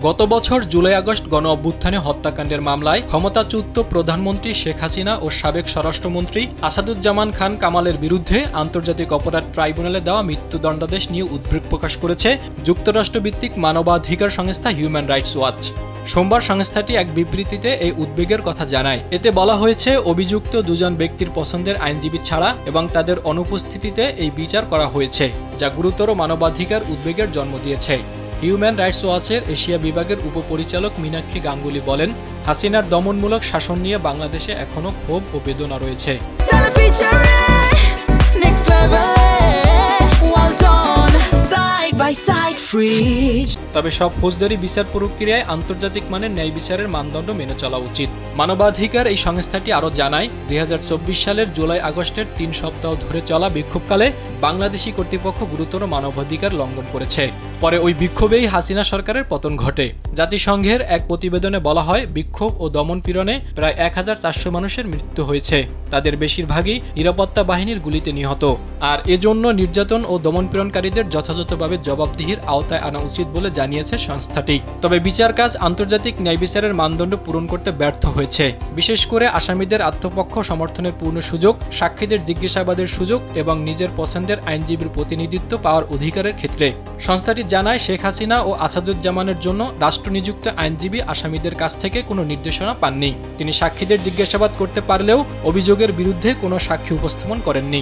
গত বছর July August গণ অভ্যুত্থানে হত্যাকাণ্ডের মামলায় ক্ষমতাচ্যুত প্রধানমন্ত্রী শেখ হাসিনা ও সাবেক স্বরাষ্ট্রমন্ত্রী আসাদুজ্জামান খান কামালের বিরুদ্ধে আন্তর্জাতিক অপরাধ ট্রাইব্যুনালে দেওয়া মৃত্যুদণ্ডাদেশ নিয়ে উদ্বেগ প্রকাশ করেছে যুক্তরাষ্ট্রভিত্তিক মানবাধিকার সংস্থা হিউম্যান রাইটস ওয়াচ। সোমবার সংস্থাটি এক বিবৃতিতে এই উদ্বেগের কথা জানায়। এতে বলা হয়েছে, অভিযুক্ত দুজন ব্যক্তির পছন্দের আইনজীবী ছাড়া এবং তাদের অনুপস্থিতিতে এই বিচার করা হয়েছে, যা গুরুতর মানবাধিকার উদ্বেগের জন্ম দিয়েছে। হিউম্যান রাইটস ওয়াচের এশিয়া বিভাগের উপপরিচালক মীনাক্ষী গাঙ্গুলি বলেন, হাসিনার দমনমূলক শাসন নিয়ে বাংলাদেশে এখনও ক্ষোভ ও বেদনা রয়েছে। তবে সব ফৌজদারি বিচার প্রক্রিয়ায় আন্তর্জাতিক মানের ন্যায় বিচারের মানদণ্ড মেনে চলা উচিত। মানবাধিকার এই সংস্থাটি আরও জানায়, ২০২৪ সালের জুলাই আগস্টের ৩ সপ্তাহ ধরে চলা বিক্ষোভকালে বাংলাদেশি কর্তৃপক্ষ গুরুতর মানবাধিকার লঙ্ঘন করেছে। পরে ওই বিক্ষোভেই হাসিনা সরকারের পতন ঘটে। জাতিসংঘের এক প্রতিবেদনে বলা হয়, বিক্ষোভ ও দমনপীড়নে প্রায় ১,৪০০ মানুষের মৃত্যু হয়েছে। তাদের বেশিরভাগই নিরাপত্তা বাহিনীর গুলিতে নিহত। আর এজন্য নির্যাতন ও দমনপীড়নকারীদের যথাযথভাবে জবাবদিহির আওতায় আনা উচিত বলে জানিয়েছে সংস্থাটি। তবে বিচার কাজ আন্তর্জাতিক ন্যায় বিচারের মানদণ্ড পূরণ করতে ব্যর্থ হয়েছে, বিশেষ করে আসামিদের আত্মপক্ষ সমর্থনের পূর্ণ সুযোগ, সাক্ষীদের জিজ্ঞাসাবাদের সুযোগ এবং নিজের পছন্দের আইনজীবীর প্রতিনিধিত্ব পাওয়ার অধিকারের ক্ষেত্রে। সংস্থাটি জানায়, শেখ হাসিনা ও আসাদুজ্জামানের জন্য রাষ্ট্রনিযুক্ত আইনজীবী আসামিদের কাছ থেকে কোনো নির্দেশনা পাননি। তিনি সাক্ষীদের জিজ্ঞাসাবাদ করতে পারলেও অভিযোগের বিরুদ্ধে কোনো সাক্ষী উপস্থাপন করেননি।